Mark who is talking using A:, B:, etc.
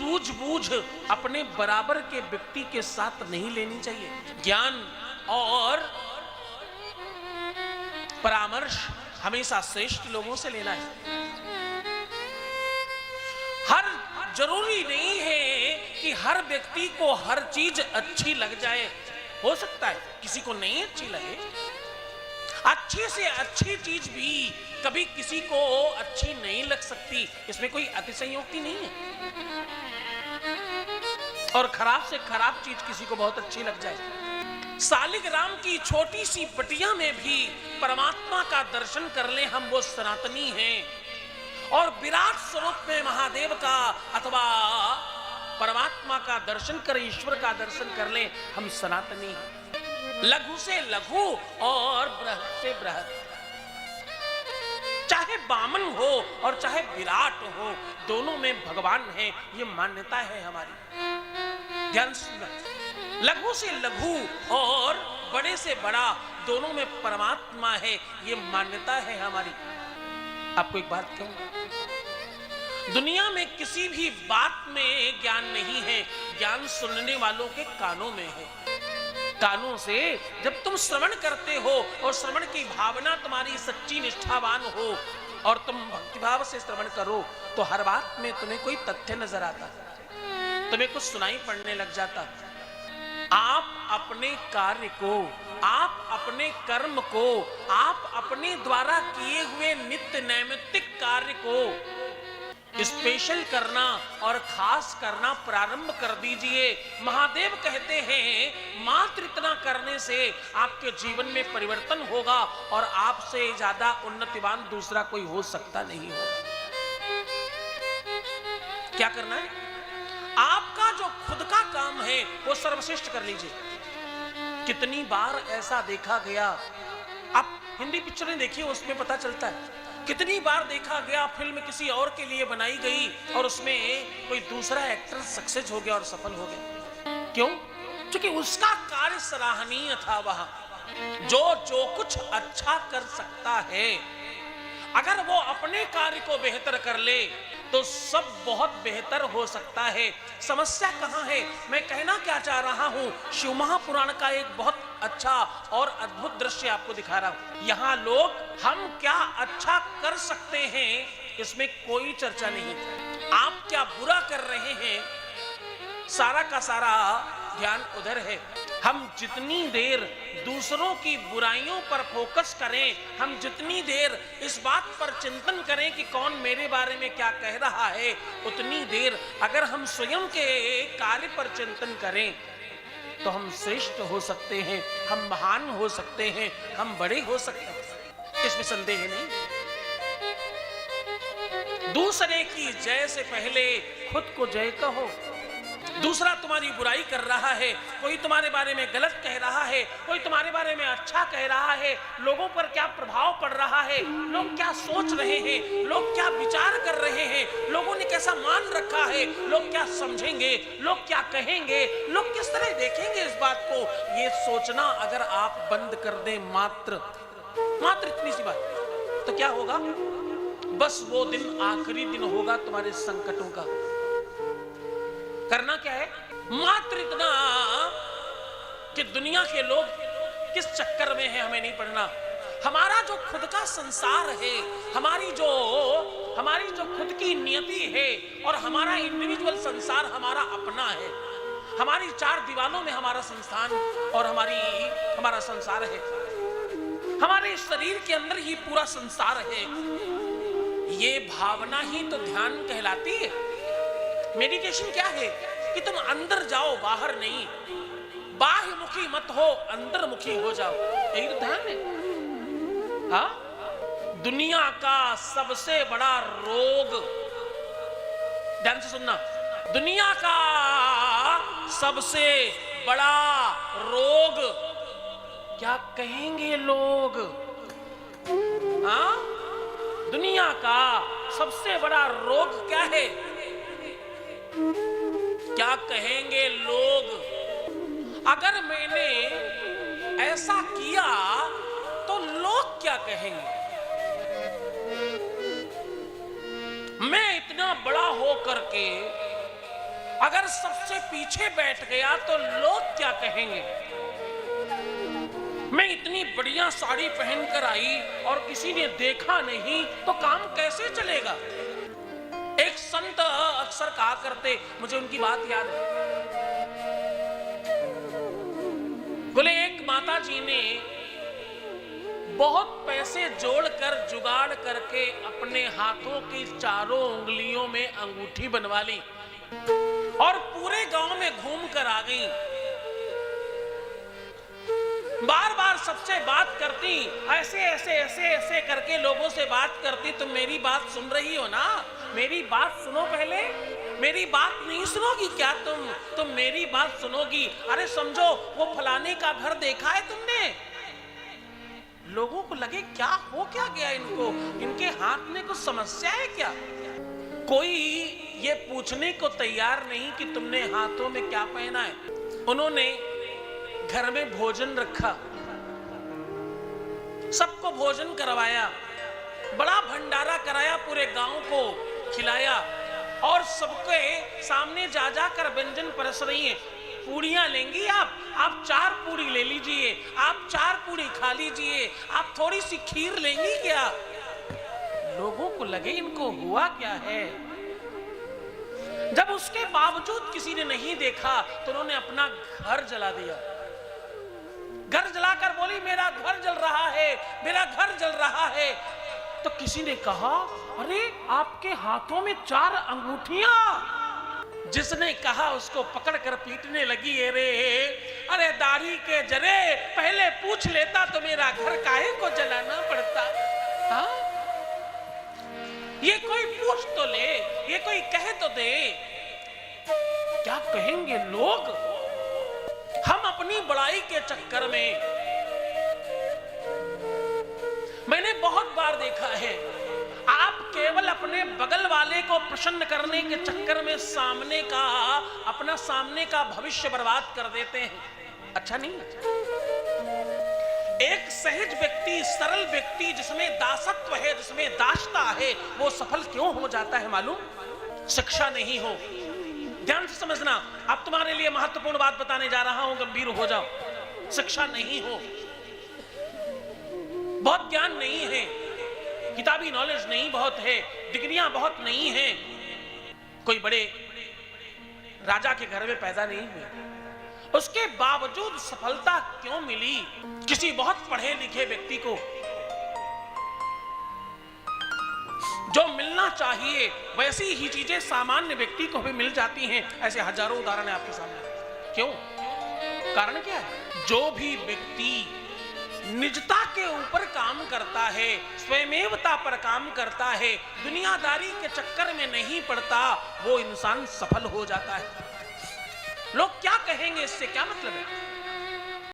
A: सूझबूझ अपने बराबर के व्यक्ति के साथ नहीं लेनी चाहिए। ज्ञान और परामर्श हमेशा श्रेष्ठ लोगों से लेना है। हर जरूरी नहीं है कि हर व्यक्ति को हर चीज अच्छी लग जाए। हो सकता है किसी को नहीं अच्छी लगे। अच्छी से अच्छी चीज भी कभी किसी को अच्छी नहीं लग सकती, इसमें कोई अतिशयोक्ति नहीं है। और खराब से खराब चीज किसी को बहुत अच्छी लग जाए। सालिग्राम की छोटी सी पटिया में भी परमात्मा का दर्शन कर ले हम, वो सनातनी हैं। और विराट स्वरूप में महादेव का अथवा परमात्मा का दर्शन कर, ईश्वर का दर्शन कर ले, हम सनातनी हैं। लघु से लघु और बृहत से बृहत, चाहे बामन हो और चाहे विराट हो, दोनों में भगवान है, ये मान्यता है हमारी। ध्यान सुनना, लघु से लघु और बड़े से बड़ा, दोनों में परमात्मा है, ये मान्यता है हमारी। आपको एक बात कहूं, दुनिया में किसी भी बात में ज्ञान नहीं है, ज्ञान सुनने वालों के कानों में है। कानों से जब तुम श्रवण करते हो और श्रवण की भावना तुम्हारी सच्ची निष्ठावान हो और तुम भक्तिभाव से श्रवण करो, तो हर बात में तुम्हें कोई तथ्य नजर आता, तुम्हें कुछ सुनाई पड़ने लग जाता। आप अपने कार्य को, आप अपने कर्म को, आप अपने द्वारा किए हुए नित्य नैमित्तिक कार्य को स्पेशल करना और खास करना प्रारंभ कर दीजिए। महादेव कहते हैं मात्र इतना करने से आपके जीवन में परिवर्तन होगा और आपसे ज्यादा उन्नतिवान दूसरा कोई हो सकता नहीं हो। क्या करना है? आपका जो खुद का काम है वो सर्वश्रेष्ठ कर लीजिए। कितनी बार ऐसा देखा गया, आप हिंदी पिक्चरें देखिए, उसमें पता चलता है। कितनी बार देखा गया फिल्म किसी और के लिए बनाई गई और उसमें कोई दूसरा एक्टर सक्सेस हो गया और सफल हो गया। क्यों? क्योंकि उसका कार्य सराहनीय था। वहां जो कुछ अच्छा कर सकता है, अगर वो अपने कार्य को बेहतर कर ले तो सब बहुत बेहतर हो सकता है। समस्या कहां है? मैं कहना क्या चाह रहा हूं, शिव महापुराण का एक बहुत अच्छा और अद्भुत दृश्य आपको दिखा रहा हूं। यहाँ लोग हम क्या अच्छा कर सकते हैं इसमें कोई चर्चा नहीं। आप क्या बुरा कर रहे हैं, सारा का सारा ध्यान उधर है। हम जितनी देर दूसरों की बुराइयों पर फोकस करें, हम जितनी देर इस बात पर चिंतन करें कि कौन मेरे बारे में क्या कह रहा है, उतनी देर अगर हम स्वयं के कार्य पर चिंतन करें तो हम श्रेष्ठ हो सकते हैं, हम महान हो सकते हैं, हम बड़े हो सकते हैं, इसमें संदेह नहीं। दूसरे की जय से पहले खुद को जय कहो। दूसरा तुम्हारी बुराई कर रहा है, कोई तुम्हारे बारे में गलत कह रहा है, कोई तुम्हारे बारे में अच्छा कह रहा है, लोगों पर क्या प्रभाव पड़ रहा है, लोग क्या सोच रहे हैं, लोग क्या विचार कर रहे हैं, लोगों ने कैसा मान रखा है, लोग क्या समझेंगे, लोग क्या कहेंगे, लोग किस तरह देखेंगे इस बात को, ये सोचना अगर आप बंद कर दें, मात्र इतनी सी बात, तो क्या होगा? बस वो दिन आखिरी दिन होगा तुम्हारे संकटों का। करना क्या है? मात्र इतना कि दुनिया के लोग किस चक्कर में है हमें नहीं पढ़ना। हमारा जो खुद का संसार है, हमारी जो खुद की नियति है और हमारा इंडिविजुअल संसार हमारा अपना है। हमारी चार दीवारों में हमारा संस्थान और हमारा संसार है। हमारे शरीर के अंदर ही पूरा संसार है। ये भावना ही तो ध्यान कहलाती है। मेडिटेशन क्या है? कि तुम अंदर जाओ, बाहर नहीं। बाह्य मुखी मत हो, अंदर मुखी हो जाओ, यही तो ध्यान है। हाँ, दुनिया का सबसे बड़ा रोग, ध्यान से सुनना, दुनिया का सबसे बड़ा रोग क्या कहेंगे लोग? हाँ, दुनिया का सबसे बड़ा रोग क्या है? क्या कहेंगे लोग? अगर मैंने ऐसा किया तो लोग क्या कहेंगे? मैं इतना बड़ा हो करके अगर सबसे पीछे बैठ गया तो लोग क्या कहेंगे? मैं इतनी बढ़िया साड़ी पहनकर आई और किसी ने देखा नहीं तो काम कैसे चलेगा? एक संत अक्सर कहा करते, मुझे उनकी बात याद है। बोले एक माता जी ने बहुत पैसे जोड़कर जुगाड़ करके अपने हाथों की चारों उंगलियों में अंगूठी बनवा ली और पूरे गांव में घूम कर आ गई। बार बार सबसे बात करती, ऐसे ऐसे ऐसे ऐसे करके लोगों से बात करती। तुम मेरी बात सुन रही हो ना? मेरी बात सुनो पहले। मेरी बात नहीं सुनोगी क्या तुम मेरी बात सुनोगी। अरे समझो वो फलाने का घर देखा है तुमने? लोगों को लगे क्या हो क्या गया इनको, इनके हाथ में कुछ समस्या है क्या? कोई ये पूछने को तैयार नहीं कि तुमने हाथों में क्या पहना है। उन्होंने घर में भोजन रखा, सबको भोजन करवाया, बड़ा भंडारा कराया, पूरे गांव को खिलाया और सबके सामने जा जा कर व्यंजन परस रही है। पूड़ियां लेंगी आप 4 पूड़ी ले लीजिए, आप 4 पूड़ी खा लीजिए, आप थोड़ी सी खीर लेंगी क्या? लोगों को लगे इनको हुआ क्या है। जब उसके बावजूद किसी ने नहीं देखा तो उन्होंने अपना घर जला दिया। घर जलाकर बोली मेरा घर जल रहा है, मेरा घर जल रहा है। तो किसी ने कहा अरे आपके हाथों में 4 अंगूठियां। जिसने कहा उसको पकड़कर पीटने लगी। अरे दाढ़ी के जरे, पहले पूछ लेता तो मेरा घर काहे को जलाना पड़ता। हाँ? ये कोई पूछ तो ले, ये कोई कह तो दे। क्या कहेंगे लोग? हम अपनी बड़ाई के चक्कर में, मैंने बहुत बार देखा है, आप केवल अपने बगल वाले को प्रसन्न करने के चक्कर में अपना सामने का भविष्य बर्बाद कर देते हैं। अच्छा नहीं? एक सहज व्यक्ति, सरल व्यक्ति जिसमें दासत्व है, जिसमें दासता है, वो सफल क्यों हो जाता है मालूम? शिक्षा नहीं हो। ध्यान से समझना, अब तुम्हारे लिए महत्वपूर्ण बात बताने जा रहा हूं, गंभीर हो जाओ। शिक्षा नहीं हो, बहुत ज्ञान नहीं है, किताबी नॉलेज नहीं बहुत है, डिग्रियां बहुत नहीं है, कोई बड़े राजा के घर में पैदा नहीं हुए, उसके बावजूद सफलता क्यों मिली? किसी बहुत पढ़े लिखे व्यक्ति को जो मिलना चाहिए वैसी ही चीजें सामान्य व्यक्ति को भी मिल जाती हैं। ऐसे हजारों उदाहरण है आपके सामने। क्यों? कारण क्या है? जो भी व्यक्ति निजता के ऊपर काम करता है, स्वयमेवता पर काम करता है, दुनियादारी के चक्कर में नहीं पड़ता, वो इंसान सफल हो जाता है। लोग क्या कहेंगे इससे क्या मतलब है?